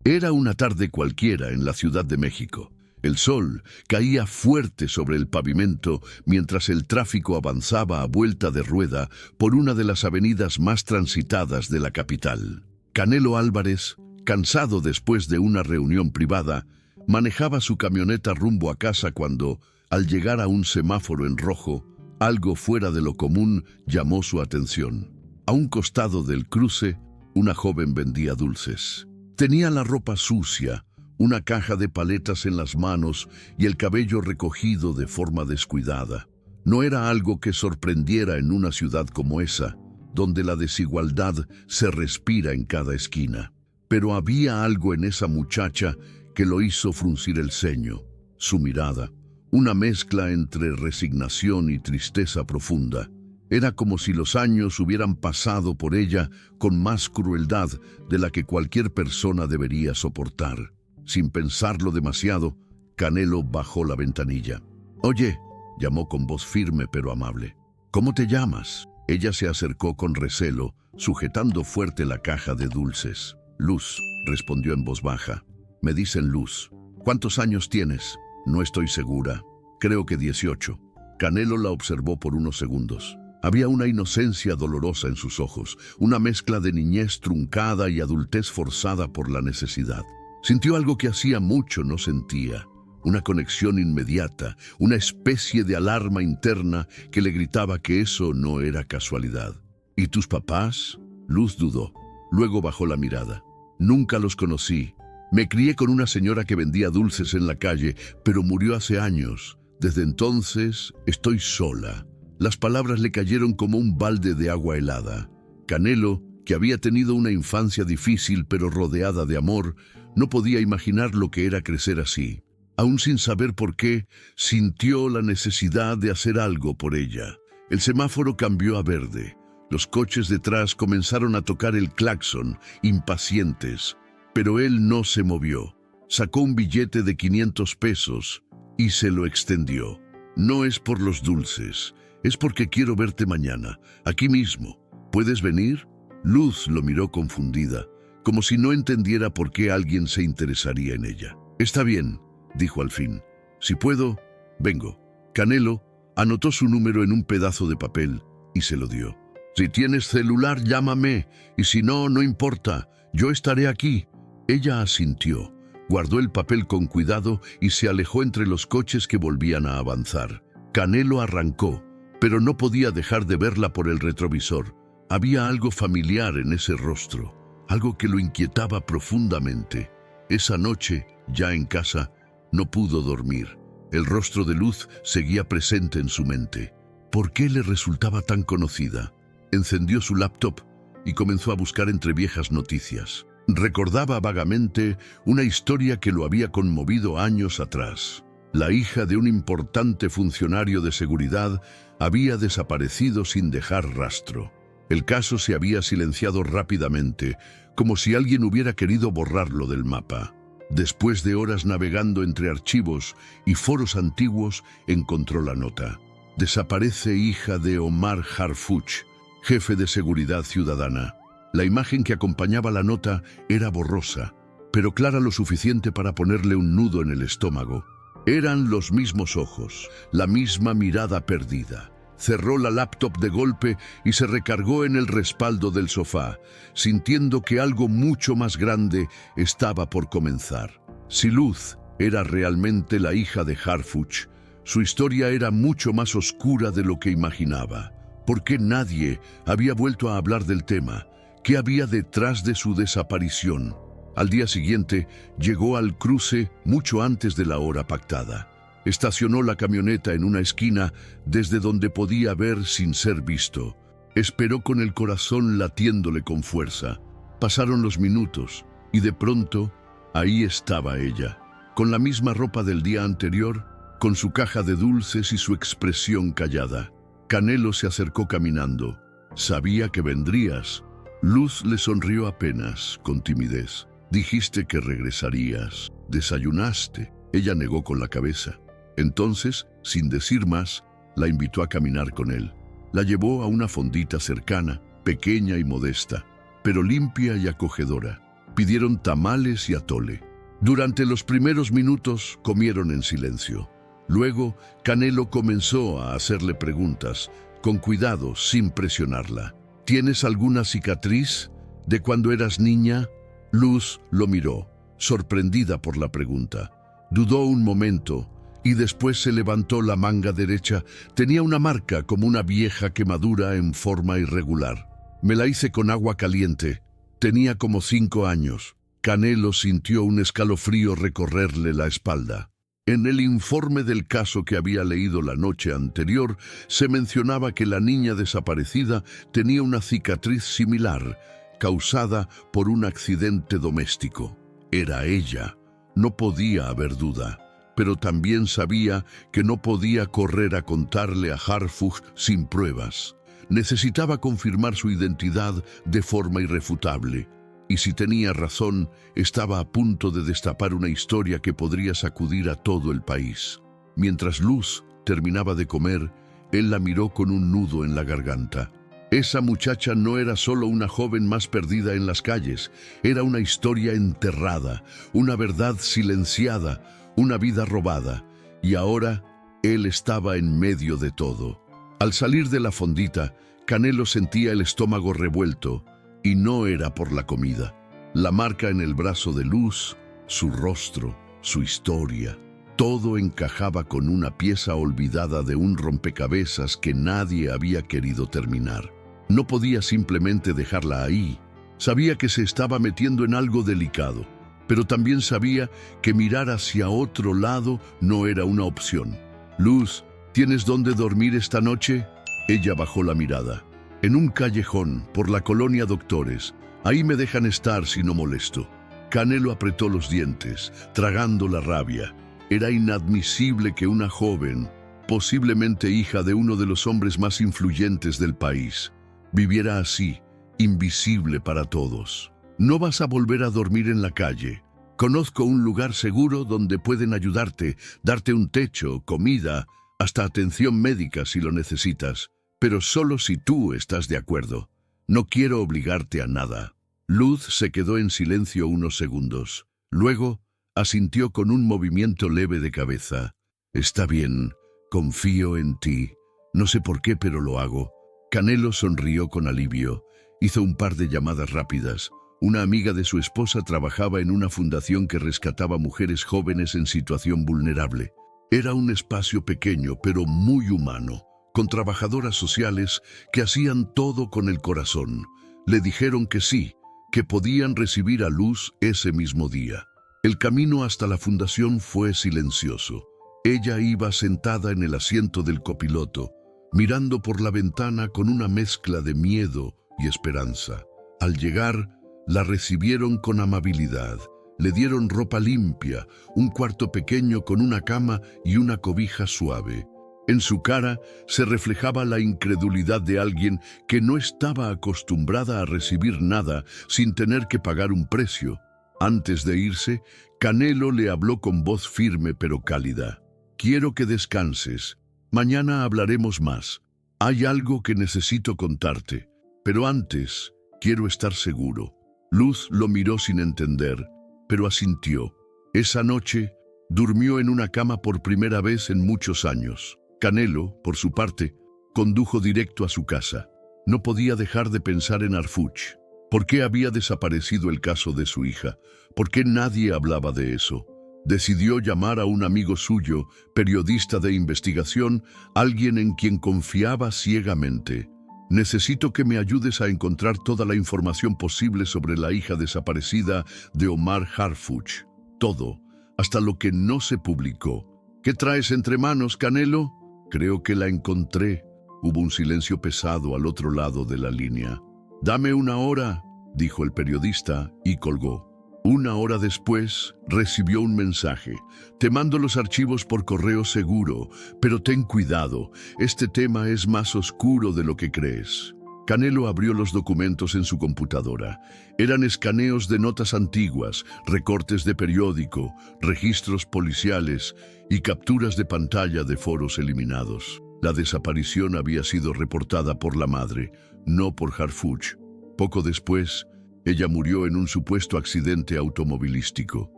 Era una tarde cualquiera en la Ciudad de México. El sol caía fuerte sobre el pavimento mientras el tráfico avanzaba a vuelta de rueda por una de las avenidas más transitadas de la capital. Canelo Álvarez, cansado después de una reunión privada, manejaba su camioneta rumbo a casa cuando, al llegar a un semáforo en rojo, algo fuera de lo común llamó su atención. A un costado del cruce, una joven vendía dulces. Tenía la ropa sucia, una caja de paletas en las manos y el cabello recogido de forma descuidada. No era algo que sorprendiera en una ciudad como esa, donde la desigualdad se respira en cada esquina. Pero había algo en esa muchacha que lo hizo fruncir el ceño. Su mirada, una mezcla entre resignación y tristeza profunda. Era como si los años hubieran pasado por ella con más crueldad de la que cualquier persona debería soportar. Sin pensarlo demasiado, Canelo bajó la ventanilla. «Oye», llamó con voz firme pero amable. «¿Cómo te llamas?». Ella se acercó con recelo, sujetando fuerte la caja de dulces. «Luz», respondió en voz baja. «Me dicen Luz». «¿Cuántos años tienes?». «No estoy segura. Creo que 18». Canelo la observó por unos segundos. Había una inocencia dolorosa en sus ojos, una mezcla de niñez truncada y adultez forzada por la necesidad. Sintió algo que hacía mucho no sentía, una conexión inmediata, una especie de alarma interna que le gritaba que eso no era casualidad. «¿Y tus papás?». Luz dudó, luego bajó la mirada. «Nunca los conocí. Me crié con una señora que vendía dulces en la calle, pero murió hace años. Desde entonces estoy sola». Las palabras le cayeron como un balde de agua helada. Canelo, que había tenido una infancia difícil pero rodeada de amor, no podía imaginar lo que era crecer así. Aún sin saber por qué, sintió la necesidad de hacer algo por ella. El semáforo cambió a verde. Los coches detrás comenzaron a tocar el claxon, impacientes. Pero él no se movió. Sacó un billete de 500 pesos y se lo extendió. «No es por los dulces. Es porque quiero verte mañana, aquí mismo. ¿Puedes venir?». Luz lo miró confundida, como si no entendiera por qué alguien se interesaría en ella. «Está bien», dijo al fin. «Si puedo, vengo». Canelo anotó su número en un pedazo de papel y se lo dio. «Si tienes celular, llámame, y si no, no importa, yo estaré aquí». Ella asintió, guardó el papel con cuidado y se alejó entre los coches que volvían a avanzar. Canelo arrancó, pero no podía dejar de verla por el retrovisor. Había algo familiar en ese rostro, algo que lo inquietaba profundamente. Esa noche, ya en casa, no pudo dormir. El rostro de Luz seguía presente en su mente. ¿Por qué le resultaba tan conocida? Encendió su laptop y comenzó a buscar entre viejas noticias. Recordaba vagamente una historia que lo había conmovido años atrás. La hija de un importante funcionario de seguridad había desaparecido sin dejar rastro. El caso se había silenciado rápidamente, como si alguien hubiera querido borrarlo del mapa. Después de horas navegando entre archivos y foros antiguos, encontró la nota. «Desaparece hija de Omar Harfuch, jefe de seguridad ciudadana». La imagen que acompañaba la nota era borrosa, pero clara lo suficiente para ponerle un nudo en el estómago. Eran los mismos ojos, la misma mirada perdida. Cerró la laptop de golpe y se recargó en el respaldo del sofá, sintiendo que algo mucho más grande estaba por comenzar. Si Luz era realmente la hija de Harfuch, su historia era mucho más oscura de lo que imaginaba. ¿Por qué nadie había vuelto a hablar del tema? ¿Qué había detrás de su desaparición? Al día siguiente, llegó al cruce mucho antes de la hora pactada. Estacionó la camioneta en una esquina desde donde podía ver sin ser visto. Esperó con el corazón latiéndole con fuerza. Pasaron los minutos y de pronto, ahí estaba ella, con la misma ropa del día anterior, con su caja de dulces y su expresión callada. Canelo se acercó caminando. «Sabía que vendrías». Luz le sonrió apenas, con timidez. «Dijiste que regresarías. ¿Desayunaste?». Ella negó con la cabeza. Entonces, sin decir más, la invitó a caminar con él. La llevó a una fondita cercana, pequeña y modesta, pero limpia y acogedora. Pidieron tamales y atole. Durante los primeros minutos comieron en silencio. Luego, Canelo comenzó a hacerle preguntas, con cuidado, sin presionarla. ¿Tienes alguna cicatriz de cuando eras niña? Luz lo miró, sorprendida por la pregunta. Dudó un momento y después se levantó la manga derecha. Tenía una marca como una vieja quemadura en forma irregular. Me la hice con agua caliente. Tenía como 5 años. Canelo sintió un escalofrío recorrerle la espalda. En el informe del caso que había leído la noche anterior, se mencionaba que la niña desaparecida tenía una cicatriz similar, causada por un accidente doméstico. Era ella. No podía haber duda, pero también sabía que no podía correr a contarle a Harfuch sin pruebas. Necesitaba confirmar su identidad de forma irrefutable. Y si tenía razón, estaba a punto de destapar una historia que podría sacudir a todo el país. Mientras Luz terminaba de comer, él la miró con un nudo en la garganta. Esa muchacha no era solo una joven más perdida en las calles, era una historia enterrada, una verdad silenciada, una vida robada. Y ahora, él estaba en medio de todo. Al salir de la fondita, Canelo sentía el estómago revuelto, y no era por la comida. La marca en el brazo de Luz, su rostro, su historia, todo encajaba con una pieza olvidada de un rompecabezas que nadie había querido terminar. No podía simplemente dejarla ahí. Sabía que se estaba metiendo en algo delicado, pero también sabía que mirar hacia otro lado no era una opción. Luz, ¿tienes dónde dormir esta noche? Ella bajó la mirada. En un callejón, por la colonia Doctores. Ahí me dejan estar si no molesto. Canelo apretó los dientes, tragando la rabia. Era inadmisible que una joven, posiblemente hija de uno de los hombres más influyentes del país, viviera así, invisible para todos. No vas a volver a dormir en la calle. Conozco un lugar seguro donde pueden ayudarte, darte un techo, comida, hasta atención médica si lo necesitas. Pero solo si tú estás de acuerdo. No quiero obligarte a nada. Luz se quedó en silencio unos segundos. Luego, asintió con un movimiento leve de cabeza. Está bien, confío en ti. No sé por qué, pero lo hago. Canelo sonrió con alivio. Hizo un par de llamadas rápidas. Una amiga de su esposa trabajaba en una fundación que rescataba mujeres jóvenes en situación vulnerable. Era un espacio pequeño, pero muy humano, con trabajadoras sociales que hacían todo con el corazón. Le dijeron que sí, que podían recibir a Luz ese mismo día. El camino hasta la fundación fue silencioso. Ella iba sentada en el asiento del copiloto, mirando por la ventana con una mezcla de miedo y esperanza. Al llegar, la recibieron con amabilidad. Le dieron ropa limpia, un cuarto pequeño con una cama y una cobija suave. En su cara se reflejaba la incredulidad de alguien que no estaba acostumbrada a recibir nada sin tener que pagar un precio. Antes de irse, Canelo le habló con voz firme pero cálida. Quiero que descanses. Mañana hablaremos más. Hay algo que necesito contarte, pero antes quiero estar seguro. Luz lo miró sin entender, pero asintió. Esa noche durmió en una cama por primera vez en muchos años. Canelo, por su parte, condujo directo a su casa. No podía dejar de pensar en Harfuch. ¿Por qué había desaparecido el caso de su hija? ¿Por qué nadie hablaba de eso? Decidió llamar a un amigo suyo, periodista de investigación, alguien en quien confiaba ciegamente. Necesito que me ayudes a encontrar toda la información posible sobre la hija desaparecida de Omar Harfuch. Todo, hasta lo que no se publicó. ¿Qué traes entre manos, Canelo? Creo que la encontré. Hubo un silencio pesado al otro lado de la línea. Dame 1 hora, dijo el periodista y colgó. 1 hora después, recibió un mensaje. Te mando los archivos por correo seguro, pero ten cuidado, este tema es más oscuro de lo que crees. Canelo abrió los documentos en su computadora. Eran escaneos de notas antiguas, recortes de periódico, registros policiales y capturas de pantalla de foros eliminados. La desaparición había sido reportada por la madre, no por Harfuch. Poco después, Ella murió en un supuesto accidente automovilístico.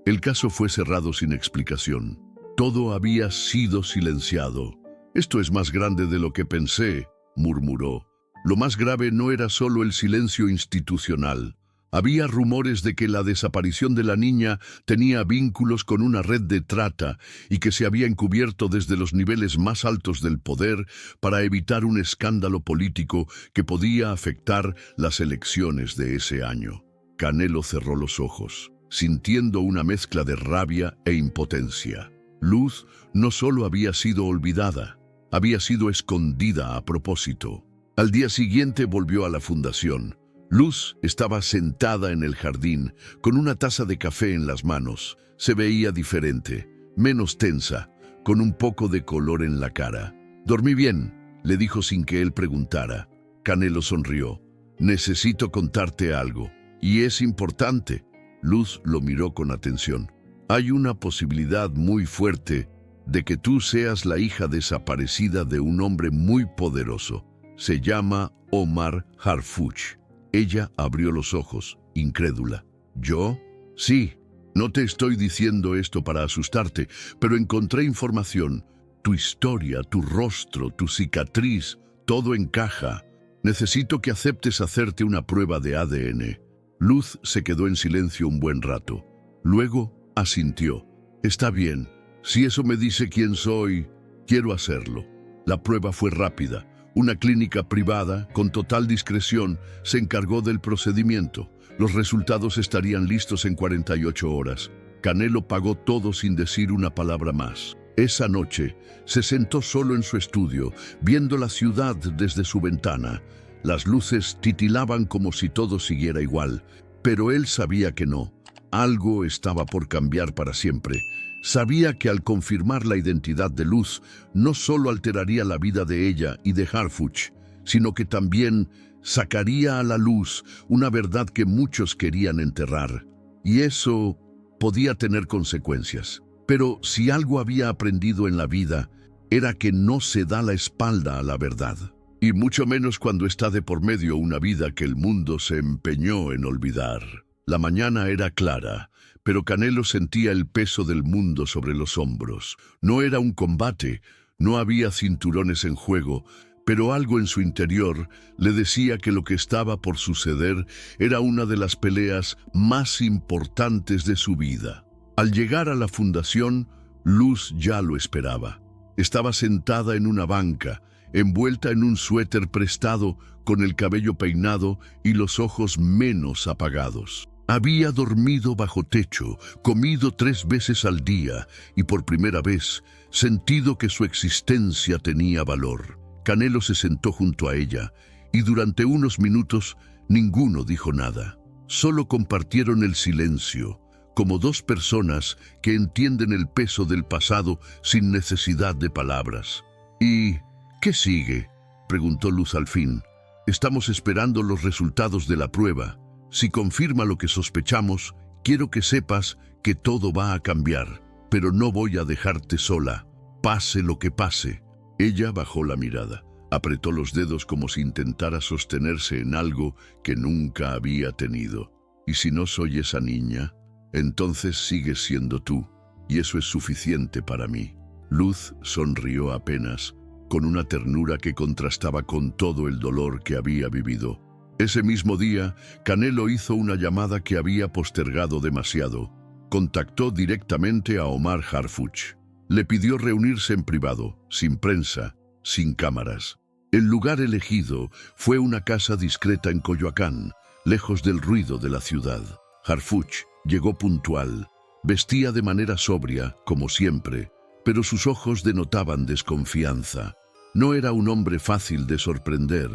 El caso fue cerrado sin explicación. Todo había sido silenciado. «Esto es más grande de lo que pensé», murmuró. Lo más grave no era solo el silencio institucional. Había rumores de que la desaparición de la niña tenía vínculos con una red de trata y que se había encubierto desde los niveles más altos del poder para evitar un escándalo político que podía afectar las elecciones de ese año. Canelo cerró los ojos, sintiendo una mezcla de rabia e impotencia. Luz no solo había sido olvidada, había sido escondida a propósito. Al día siguiente volvió a la fundación. Luz estaba sentada en el jardín, con una taza de café en las manos. Se veía diferente, menos tensa, con un poco de color en la cara. «Dormí bien», le dijo sin que él preguntara. Canelo sonrió. «Necesito contarte algo, y es importante». Luz lo miró con atención. «Hay una posibilidad muy fuerte de que tú seas la hija desaparecida de un hombre muy poderoso. Se llama Omar Harfuch». Ella abrió los ojos, incrédula. «¿Yo?» «Sí, no te estoy diciendo esto para asustarte, pero encontré información. Tu historia, tu rostro, tu cicatriz, todo encaja. Necesito que aceptes hacerte una prueba de ADN». Luz se quedó en silencio un buen rato. Luego asintió. «Está bien. Si eso me dice quién soy, quiero hacerlo». La prueba fue rápida. Una clínica privada, con total discreción, se encargó del procedimiento. Los resultados estarían listos en 48 horas. Canelo pagó todo sin decir una palabra más. Esa noche, se sentó solo en su estudio, viendo la ciudad desde su ventana. Las luces titilaban como si todo siguiera igual, pero él sabía que no. Algo estaba por cambiar para siempre. Sabía que al confirmar la identidad de Luz, no solo alteraría la vida de ella y de Harfuch, sino que también sacaría a la luz una verdad que muchos querían enterrar. Y eso podía tener consecuencias. Pero si algo había aprendido en la vida, era que no se da la espalda a la verdad. Y mucho menos cuando está de por medio una vida que el mundo se empeñó en olvidar. La mañana era clara, pero Canelo sentía el peso del mundo sobre los hombros. No era un combate, no había cinturones en juego, pero algo en su interior le decía que lo que estaba por suceder era una de las peleas más importantes de su vida. Al llegar a la fundación, Luz ya lo esperaba. Estaba sentada en una banca, envuelta en un suéter prestado, con el cabello peinado y los ojos menos apagados. Había dormido bajo techo, comido 3 veces al día y por primera vez sentido que su existencia tenía valor. Canelo se sentó junto a ella y durante unos minutos ninguno dijo nada. Solo compartieron el silencio, como dos personas que entienden el peso del pasado sin necesidad de palabras. «¿Y qué sigue?», preguntó Luz al fin. «Estamos esperando los resultados de la prueba. Si confirma lo que sospechamos, quiero que sepas que todo va a cambiar, pero no voy a dejarte sola, pase lo que pase». Ella bajó la mirada, apretó los dedos como si intentara sostenerse en algo que nunca había tenido. «¿Y si no soy esa niña? Entonces sigues siendo tú, y eso es suficiente para mí». Luz sonrió apenas, con una ternura que contrastaba con todo el dolor que había vivido. Ese mismo día, Canelo hizo una llamada que había postergado demasiado. Contactó directamente a Omar Harfuch. Le pidió reunirse en privado, sin prensa, sin cámaras. El lugar elegido fue una casa discreta en Coyoacán, lejos del ruido de la ciudad. Harfuch llegó puntual. Vestía de manera sobria, como siempre, pero sus ojos denotaban desconfianza. No era un hombre fácil de sorprender,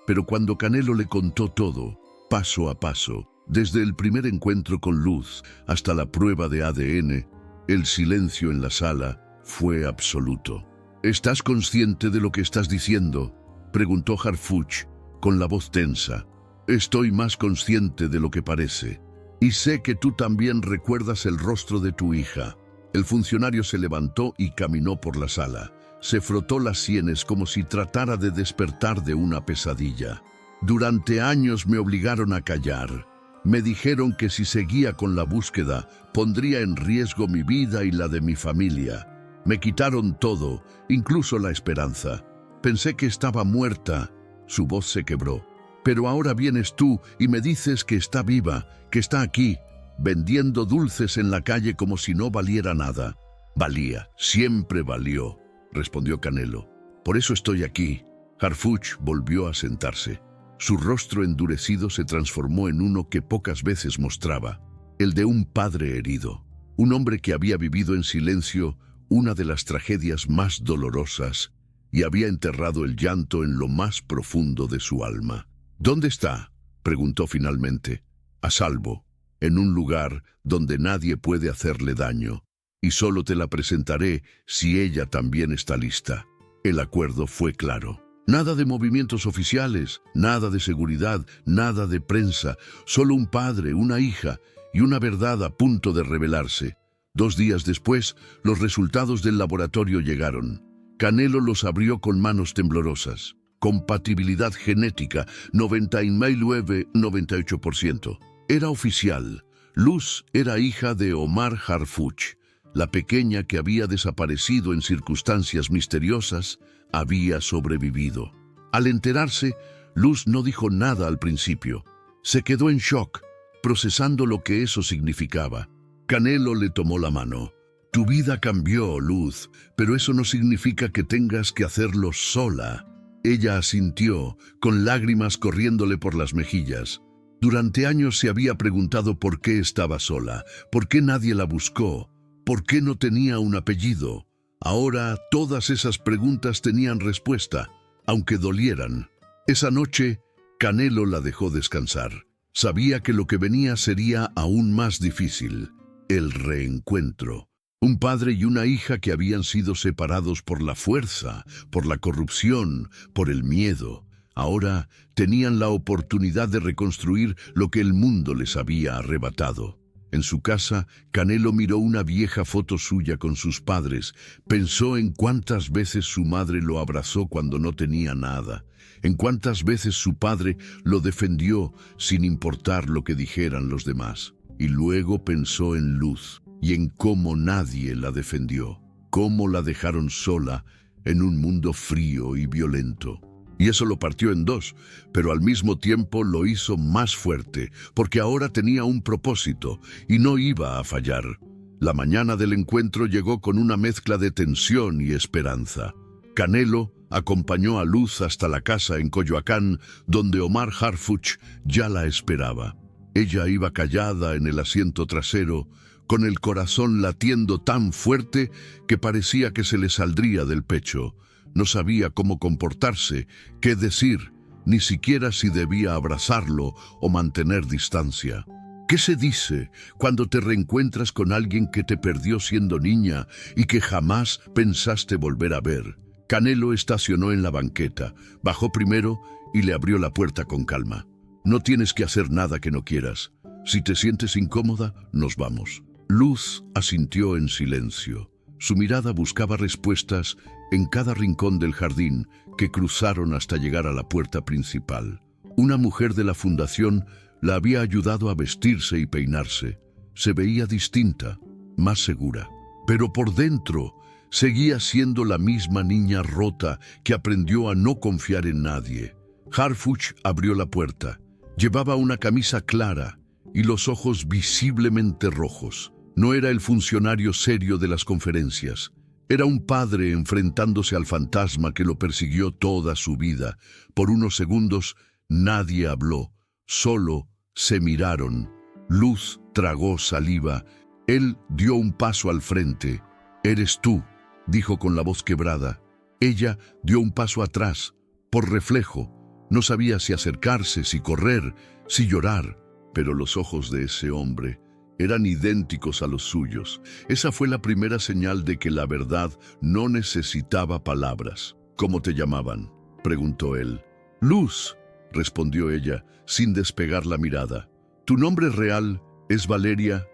pero cuando Canelo le contó todo, paso a paso, desde el primer encuentro con Luz hasta la prueba de ADN, el silencio en la sala fue absoluto. «¿Estás consciente de lo que estás diciendo?», preguntó Harfuch con la voz tensa. «Estoy más consciente de lo que parece. Y sé que tú también recuerdas el rostro de tu hija». El funcionario se levantó y caminó por la sala. Se frotó las sienes como si tratara de despertar de una pesadilla. «Durante años me obligaron a callar. Me dijeron que si seguía con la búsqueda, pondría en riesgo mi vida y la de mi familia. Me quitaron todo, incluso la esperanza. Pensé que estaba muerta. Su voz se quebró. Pero ahora vienes tú y me dices que está viva, que está aquí, vendiendo dulces en la calle como si no valiera nada. Valía, siempre valió, respondió Canelo. Por eso estoy aquí. Harfuch volvió a sentarse. Su rostro endurecido se transformó en uno que pocas veces mostraba, el de un padre herido, un hombre que había vivido en silencio una de las tragedias más dolorosas y había enterrado el llanto en lo más profundo de su alma. ¿Dónde está?, preguntó finalmente. A salvo, en un lugar donde nadie puede hacerle daño, y solo te la presentaré si ella también está lista. El acuerdo fue claro. Nada de movimientos oficiales, nada de seguridad, nada de prensa, solo un padre, una hija y una verdad a punto de revelarse. 2 días después, los resultados del laboratorio llegaron. Canelo los abrió con manos temblorosas. Compatibilidad genética, 99,98%. Era oficial. Luz era hija de Omar Harfuch. La pequeña que había desaparecido en circunstancias misteriosas había sobrevivido. Al enterarse, Luz no dijo nada al principio. Se quedó en shock, procesando lo que eso significaba. Canelo le tomó la mano. Tu vida cambió, Luz, pero eso no significa que tengas que hacerlo sola. Ella asintió, con lágrimas corriéndole por las mejillas. Durante años se había preguntado por qué estaba sola, por qué nadie la buscó, por qué no tenía un apellido. Ahora todas esas preguntas tenían respuesta, aunque dolieran. Esa noche, Canelo la dejó descansar. Sabía que lo que venía sería aún más difícil: el reencuentro. Un padre y una hija que habían sido separados por la fuerza, por la corrupción, por el miedo. Ahora tenían la oportunidad de reconstruir lo que el mundo les había arrebatado. En su casa, Canelo miró una vieja foto suya con sus padres. Pensó en cuántas veces su madre lo abrazó cuando no tenía nada, en cuántas veces su padre lo defendió sin importar lo que dijeran los demás. Y luego pensó en Luz y en cómo nadie la defendió, cómo la dejaron sola en un mundo frío y violento. Y eso lo partió en dos, pero al mismo tiempo lo hizo más fuerte, porque ahora tenía un propósito y no iba a fallar. La mañana del encuentro llegó con una mezcla de tensión y esperanza. Canelo acompañó a Luz hasta la casa en Coyoacán, donde Omar Harfuch ya la esperaba. Ella iba callada en el asiento trasero, con el corazón latiendo tan fuerte que parecía que se le saldría del pecho. No sabía cómo comportarse, qué decir, ni siquiera si debía abrazarlo o mantener distancia. ¿Qué se dice cuando te reencuentras con alguien que te perdió siendo niña y que jamás pensaste volver a ver? Canelo estacionó en la banqueta, bajó primero y le abrió la puerta con calma. No tienes que hacer nada que no quieras. Si te sientes incómoda, nos vamos. Luz asintió en silencio. Su mirada buscaba respuestas en cada rincón del jardín que cruzaron hasta llegar a la puerta principal. Una mujer de la fundación la había ayudado a vestirse y peinarse. Se veía distinta, más segura. Pero por dentro seguía siendo la misma niña rota que aprendió a no confiar en nadie. Harfuch abrió la puerta. Llevaba una camisa clara y los ojos visiblemente rojos. No era el funcionario serio de las conferencias. Era un padre enfrentándose al fantasma que lo persiguió toda su vida. Por unos segundos nadie habló, solo se miraron. Luz tragó saliva. Él dio un paso al frente. «Eres tú», dijo con la voz quebrada. Ella dio un paso atrás, por reflejo. No sabía si acercarse, si correr, si llorar, pero los ojos de ese hombre eran idénticos a los suyos. Esa fue la primera señal de que la verdad no necesitaba palabras. «¿Cómo te llamaban?», preguntó él. «Luz», respondió ella, sin despegar la mirada. «Tu nombre real es Valeria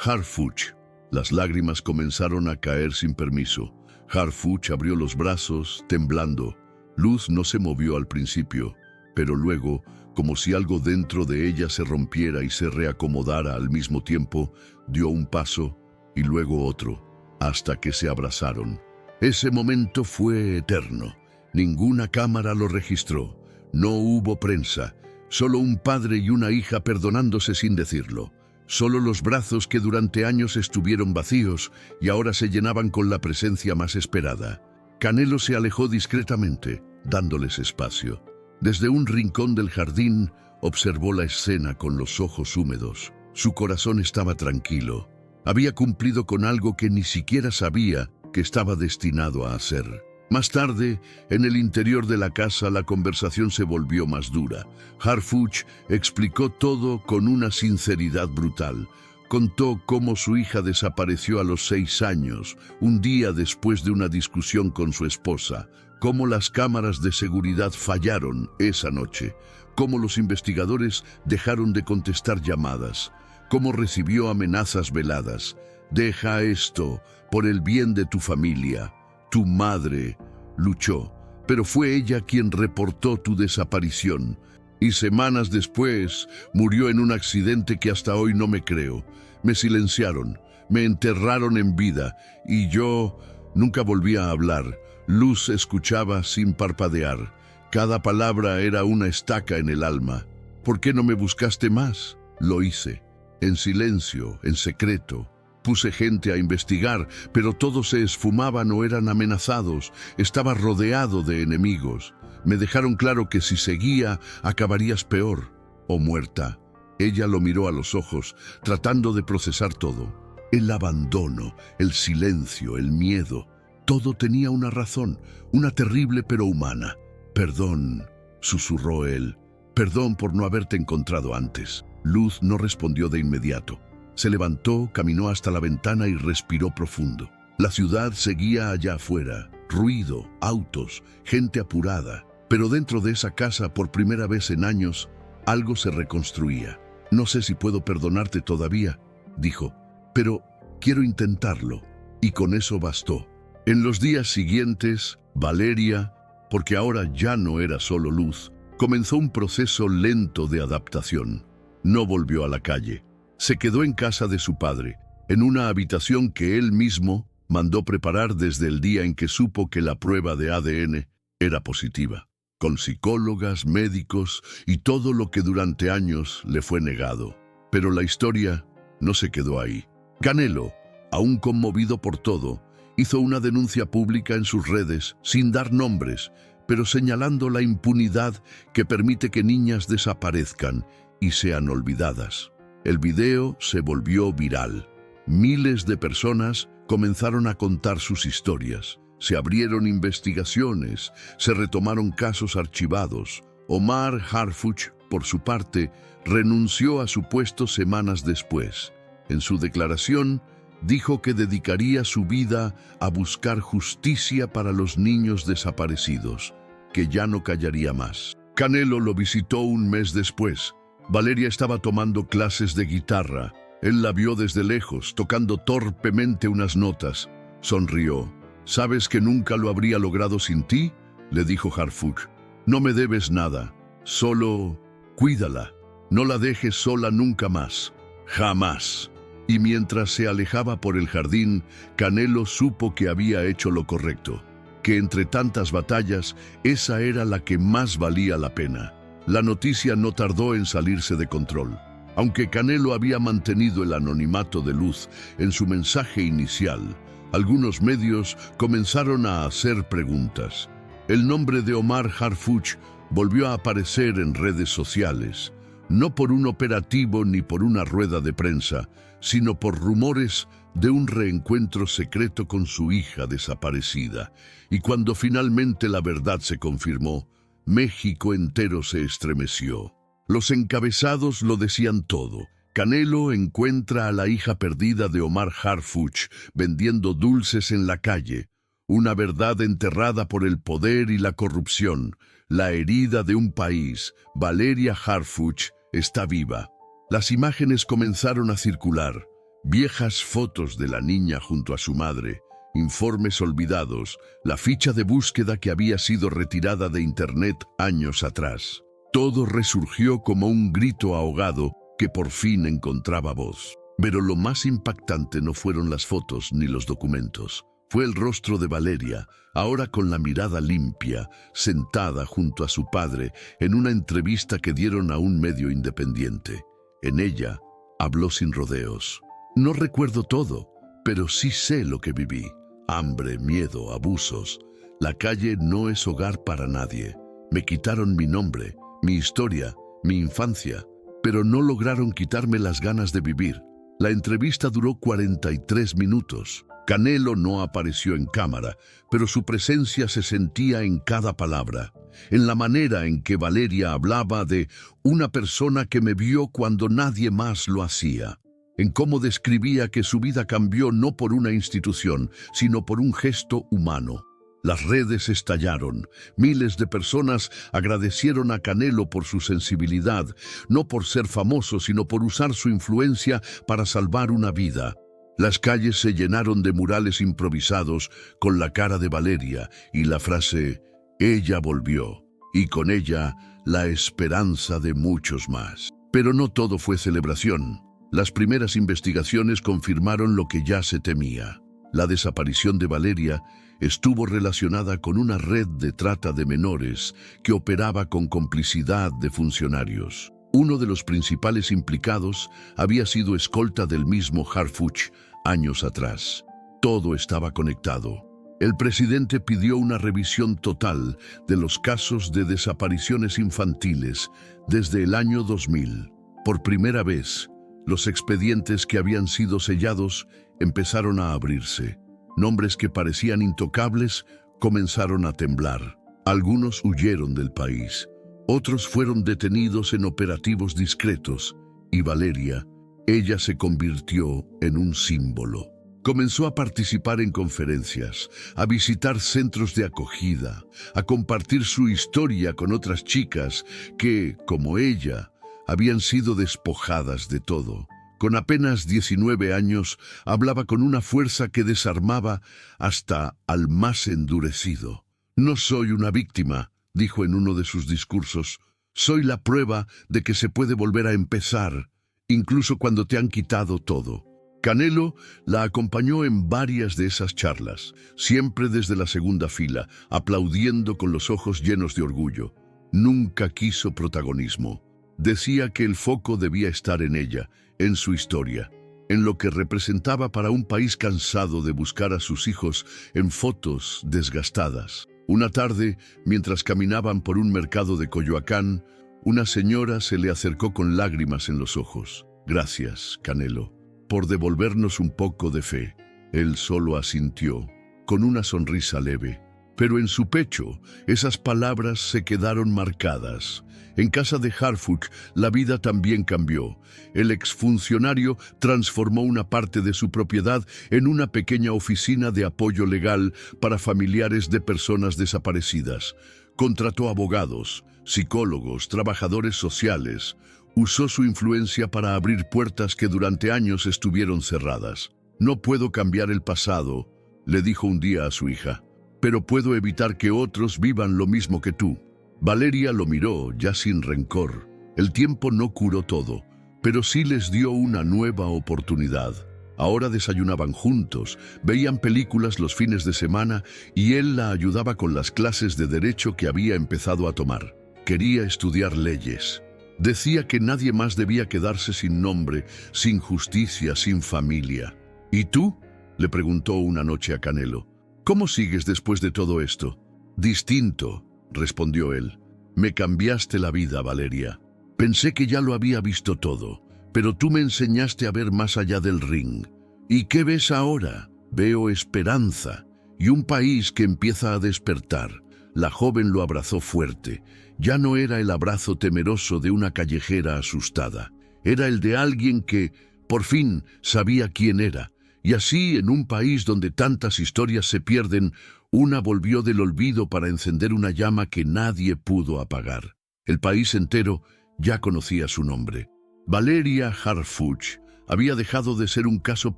Harfuch». Las lágrimas comenzaron a caer sin permiso. Harfuch abrió los brazos, temblando. Luz no se movió al principio, pero luego Como si algo dentro de ella se rompiera y se reacomodara al mismo tiempo, dio un paso y luego otro, hasta que se abrazaron. Ese momento fue eterno. Ninguna cámara lo registró. No hubo prensa. Solo un padre y una hija perdonándose sin decirlo. Solo los brazos que durante años estuvieron vacíos y ahora se llenaban con la presencia más esperada. Canelo se alejó discretamente, dándoles espacio. Desde un rincón del jardín, observó la escena con los ojos húmedos. Su corazón estaba tranquilo. Había cumplido con algo que ni siquiera sabía que estaba destinado a hacer. Más tarde, en el interior de la casa, la conversación se volvió más dura. Harfuch explicó todo con una sinceridad brutal. Contó cómo su hija desapareció a los 6 años, un día después de una discusión con su esposa, cómo las cámaras de seguridad fallaron esa noche, cómo los investigadores dejaron de contestar llamadas, cómo recibió amenazas veladas. Deja esto por el bien de tu familia. Tu madre luchó, pero fue ella quien reportó tu desaparición. Y semanas después murió en un accidente que hasta hoy no me creo. Me silenciaron, me enterraron en vida y yo nunca volví a hablar. Luz escuchaba sin parpadear. Cada palabra era una estaca en el alma. ¿Por qué no me buscaste más? Lo hice, en silencio, en secreto. Puse gente a investigar, pero todos se esfumaban o eran amenazados. Estaba rodeado de enemigos. Me dejaron claro que si seguía, acabarías peor o muerta. Ella lo miró a los ojos, tratando de procesar todo. El abandono, el silencio, el miedo. Todo tenía una razón, una terrible pero humana. Perdón, susurró él. Perdón por no haberte encontrado antes. Luz no respondió de inmediato. Se levantó, caminó hasta la ventana y respiró profundo. La ciudad seguía allá afuera. Ruido, autos, gente apurada. Pero dentro de esa casa, por primera vez en años, algo se reconstruía. No sé si puedo perdonarte todavía, dijo, pero quiero intentarlo. Y con eso bastó. En los días siguientes, Valeria, porque ahora ya no era solo Luz, comenzó un proceso lento de adaptación. No volvió a la calle. Se quedó en casa de su padre, en una habitación que él mismo mandó preparar desde el día en que supo que la prueba de ADN era positiva, con psicólogas, médicos y todo lo que durante años le fue negado. Pero la historia no se quedó ahí. Canelo, aún conmovido por todo, hizo una denuncia pública en sus redes, sin dar nombres, pero señalando la impunidad que permite que niñas desaparezcan y sean olvidadas. El video se volvió viral. Miles de personas comenzaron a contar sus historias. Se abrieron investigaciones, se retomaron casos archivados. Omar Harfuch, por su parte, renunció a su puesto semanas después. En su declaración, dijo que dedicaría su vida a buscar justicia para los niños desaparecidos, que ya no callaría más. Canelo lo visitó un mes después. Valeria estaba tomando clases de guitarra. Él la vio desde lejos, tocando torpemente unas notas. Sonrió. ¿Sabes que nunca lo habría logrado sin ti?, le dijo Harfuch. No me debes nada. Solo cuídala. No la dejes sola nunca más. Jamás. Y mientras se alejaba por el jardín, Canelo supo que había hecho lo correcto, que entre tantas batallas, esa era la que más valía la pena. La noticia no tardó en salirse de control. Aunque Canelo había mantenido el anonimato de Luz en su mensaje inicial, algunos medios comenzaron a hacer preguntas. El nombre de Omar Harfuch volvió a aparecer en redes sociales, no por un operativo ni por una rueda de prensa, sino por rumores de un reencuentro secreto con su hija desaparecida. Y cuando finalmente la verdad se confirmó, México entero se estremeció. Los encabezados lo decían todo. Canelo encuentra a la hija perdida de Omar Harfuch vendiendo dulces en la calle. Una verdad enterrada por el poder y la corrupción. La herida de un país. Valeria Harfuch está viva. Las imágenes comenzaron a circular. Viejas fotos de la niña junto a su madre. Informes olvidados, la ficha de búsqueda que había sido retirada de Internet años atrás. Todo resurgió como un grito ahogado que por fin encontraba voz. Pero lo más impactante no fueron las fotos ni los documentos. Fue el rostro de Valeria, ahora con la mirada limpia, sentada junto a su padre en una entrevista que dieron a un medio independiente. En ella habló sin rodeos. No recuerdo todo, pero sí sé lo que viví. Hambre, miedo, abusos. La calle no es hogar para nadie. Me quitaron mi nombre, mi historia, mi infancia, pero no lograron quitarme las ganas de vivir. La entrevista duró 43 minutos. Canelo no apareció en cámara, pero su presencia se sentía en cada palabra, en la manera en que Valeria hablaba de una persona que me vio cuando nadie más lo hacía, en cómo describía que su vida cambió no por una institución, sino por un gesto humano. Las redes estallaron. Miles de personas agradecieron a Canelo por su sensibilidad, no por ser famoso, sino por usar su influencia para salvar una vida. Las calles se llenaron de murales improvisados con la cara de Valeria y la frase «Ella volvió», y con ella la esperanza de muchos más. Pero no todo fue celebración. Las primeras investigaciones confirmaron lo que ya se temía. La desaparición de Valeria estuvo relacionada con una red de trata de menores que operaba con complicidad de funcionarios. Uno de los principales implicados había sido escolta del mismo Harfuch años atrás. Todo estaba conectado. El presidente pidió una revisión total de los casos de desapariciones infantiles desde el año 2000. Por primera vez, los expedientes que habían sido sellados empezaron a abrirse. Nombres que parecían intocables comenzaron a temblar. Algunos huyeron del país. Otros fueron detenidos en operativos discretos. Y Valeria, ella se convirtió en un símbolo. Comenzó a participar en conferencias, a visitar centros de acogida, a compartir su historia con otras chicas que, como ella, habían sido despojadas de todo. Con apenas 19 años, hablaba con una fuerza que desarmaba hasta al más endurecido. «No soy una víctima», dijo en uno de sus discursos. «Soy la prueba de que se puede volver a empezar, incluso cuando te han quitado todo». Canelo la acompañó en varias de esas charlas, siempre desde la segunda fila, aplaudiendo con los ojos llenos de orgullo. Nunca quiso protagonismo. Decía que el foco debía estar en ella, en su historia, en lo que representaba para un país cansado de buscar a sus hijos en fotos desgastadas. Una tarde, mientras caminaban por un mercado de Coyoacán, una señora se le acercó con lágrimas en los ojos. «Gracias, Canelo, por devolvernos un poco de fe». Él solo asintió, con una sonrisa leve. Pero en su pecho, esas palabras se quedaron marcadas. En casa de Harfuch, la vida también cambió. El exfuncionario transformó una parte de su propiedad en una pequeña oficina de apoyo legal para familiares de personas desaparecidas. Contrató abogados, psicólogos, trabajadores sociales. Usó su influencia para abrir puertas que durante años estuvieron cerradas. «No puedo cambiar el pasado», le dijo un día a su hija, «pero puedo evitar que otros vivan lo mismo que tú». Valeria lo miró, ya sin rencor. El tiempo no curó todo, pero sí les dio una nueva oportunidad. Ahora desayunaban juntos, veían películas los fines de semana y él la ayudaba con las clases de derecho que había empezado a tomar. Quería estudiar leyes. Decía que nadie más debía quedarse sin nombre, sin justicia, sin familia. «¿Y tú?», le preguntó una noche a Canelo. «¿Cómo sigues después de todo esto?» «Distinto», respondió él. «Me cambiaste la vida, Valeria. Pensé que ya lo había visto todo, pero tú me enseñaste a ver más allá del ring. ¿Y qué ves ahora? Veo esperanza y un país que empieza a despertar». La joven lo abrazó fuerte. Ya no era el abrazo temeroso de una callejera asustada. Era el de alguien que, por fin, sabía quién era. Y así, en un país donde tantas historias se pierden, una volvió del olvido para encender una llama que nadie pudo apagar. El país entero ya conocía su nombre. Valeria Harfuch había dejado de ser un caso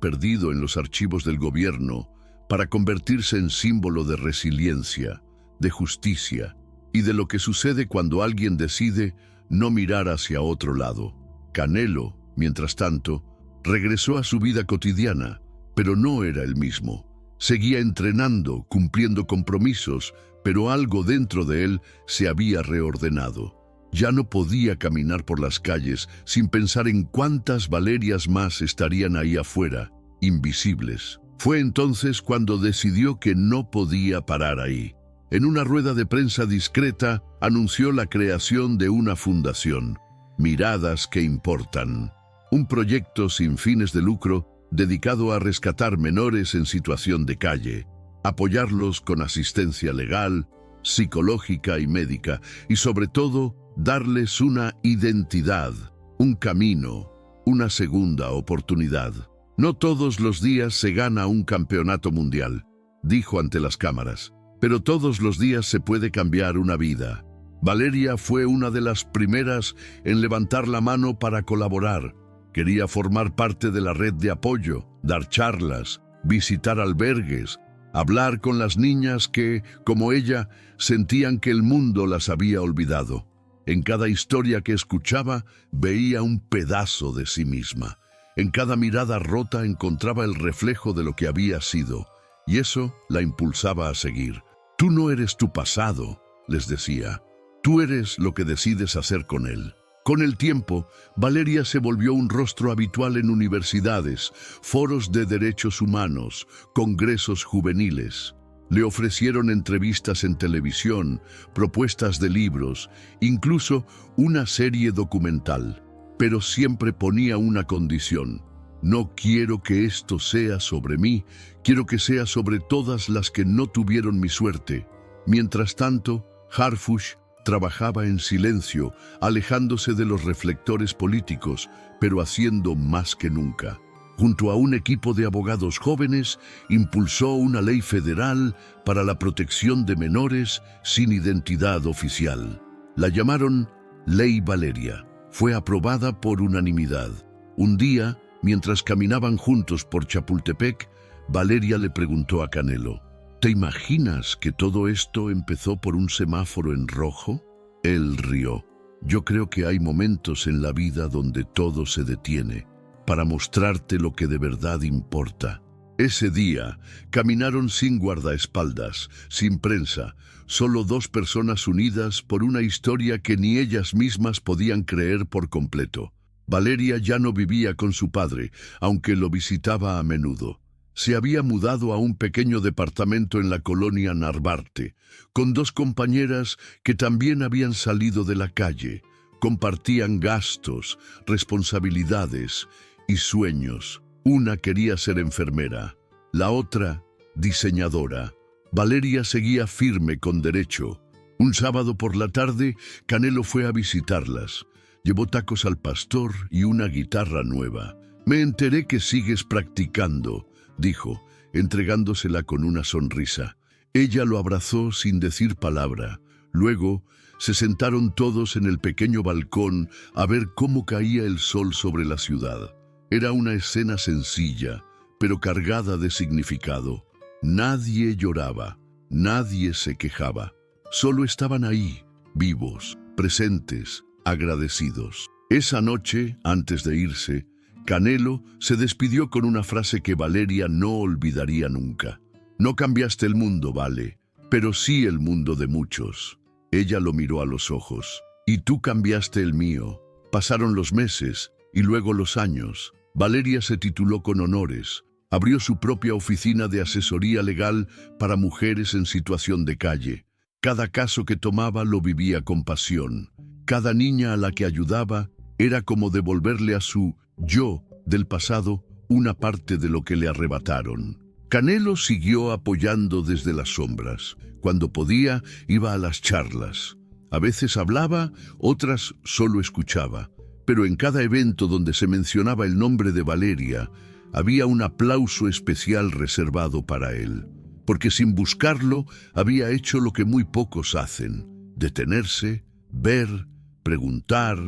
perdido en los archivos del gobierno para convertirse en símbolo de resiliencia, de justicia y de lo que sucede cuando alguien decide no mirar hacia otro lado. Canelo, mientras tanto, regresó a su vida cotidiana, pero no era el mismo. Seguía entrenando, cumpliendo compromisos, pero algo dentro de él se había reordenado. Ya no podía caminar por las calles sin pensar en cuántas Valerias más estarían ahí afuera, invisibles. Fue entonces cuando decidió que no podía parar ahí. En una rueda de prensa discreta, anunció la creación de una fundación, Miradas que Importan, un proyecto sin fines de lucro dedicado a rescatar menores en situación de calle, apoyarlos con asistencia legal, psicológica y médica, y sobre todo, darles una identidad, un camino, una segunda oportunidad. No todos los días se gana un campeonato mundial, dijo ante las cámaras, pero todos los días se puede cambiar una vida. Valeria fue una de las primeras en levantar la mano para colaborar. Quería formar parte de la red de apoyo, dar charlas, visitar albergues, hablar con las niñas que, como ella, sentían que el mundo las había olvidado. En cada historia que escuchaba, veía un pedazo de sí misma. En cada mirada rota encontraba el reflejo de lo que había sido, y eso la impulsaba a seguir. Tú no eres tu pasado, les decía. Tú eres lo que decides hacer con él. Con el tiempo, Valeria se volvió un rostro habitual en universidades, foros de derechos humanos, congresos juveniles. Le ofrecieron entrevistas en televisión, propuestas de libros, incluso una serie documental. Pero siempre ponía una condición. No quiero que esto sea sobre mí, quiero que sea sobre todas las que no tuvieron mi suerte. Mientras tanto, Harfush trabajaba en silencio, alejándose de los reflectores políticos, pero haciendo más que nunca. Junto a un equipo de abogados jóvenes, impulsó una ley federal para la protección de menores sin identidad oficial. La llamaron Ley Valeria. Fue aprobada por unanimidad. Un día, mientras caminaban juntos por Chapultepec, Valeria le preguntó a Canelo, ¿te imaginas que todo esto empezó por un semáforo en rojo? Él rió. Yo creo que hay momentos en la vida donde todo se detiene para mostrarte lo que de verdad importa. Ese día, caminaron sin guardaespaldas, sin prensa, solo dos personas unidas por una historia que ni ellas mismas podían creer por completo. Valeria ya no vivía con su padre, aunque lo visitaba a menudo. Se había mudado a un pequeño departamento en la colonia Narvarte, con dos compañeras que también habían salido de la calle. Compartían gastos, responsabilidades y sueños. Una quería ser enfermera, la otra, diseñadora. Valeria seguía firme con derecho. Un sábado por la tarde, Canelo fue a visitarlas. Llevó tacos al pastor y una guitarra nueva. Me enteré que sigues practicando, dijo, entregándosela con una sonrisa. Ella lo abrazó sin decir palabra. Luego, se sentaron todos en el pequeño balcón a ver cómo caía el sol sobre la ciudad. Era una escena sencilla, pero cargada de significado. Nadie lloraba, nadie se quejaba. Solo estaban ahí, vivos, presentes, agradecidos. Esa noche, antes de irse, Canelo se despidió con una frase que Valeria no olvidaría nunca. No cambiaste el mundo, Vale, pero sí el mundo de muchos. Ella lo miró a los ojos. Y tú cambiaste el mío. Pasaron los meses y luego los años. Valeria se tituló con honores. Abrió su propia oficina de asesoría legal para mujeres en situación de calle. Cada caso que tomaba lo vivía con pasión. Cada niña a la que ayudaba era como devolverle a su yo del pasado una parte de lo que le arrebataron. Canelo siguió apoyando desde las sombras. Cuando podía, iba a las charlas. A veces hablaba, otras solo escuchaba. Pero en cada evento donde se mencionaba el nombre de Valeria, había un aplauso especial reservado para él. Porque sin buscarlo, había hecho lo que muy pocos hacen: detenerse, ver, preguntar,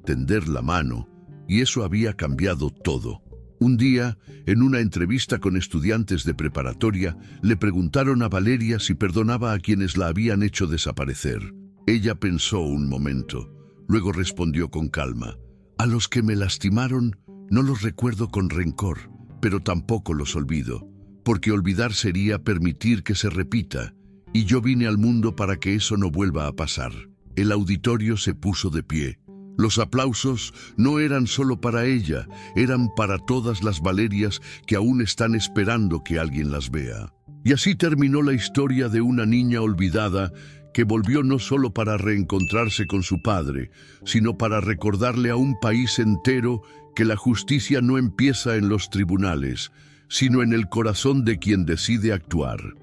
tender la mano. Y eso había cambiado todo. Un día, en una entrevista con estudiantes de preparatoria, le preguntaron a Valeria si perdonaba a quienes la habían hecho desaparecer. Ella pensó un momento, luego respondió con calma. A los que me lastimaron no los recuerdo con rencor, pero tampoco los olvido, porque olvidar sería permitir que se repita, y yo vine al mundo para que eso no vuelva a pasar. El auditorio se puso de pie. Los aplausos no eran solo para ella, eran para todas las Valerias que aún están esperando que alguien las vea. Y así terminó la historia de una niña olvidada que volvió no solo para reencontrarse con su padre, sino para recordarle a un país entero que la justicia no empieza en los tribunales, sino en el corazón de quien decide actuar.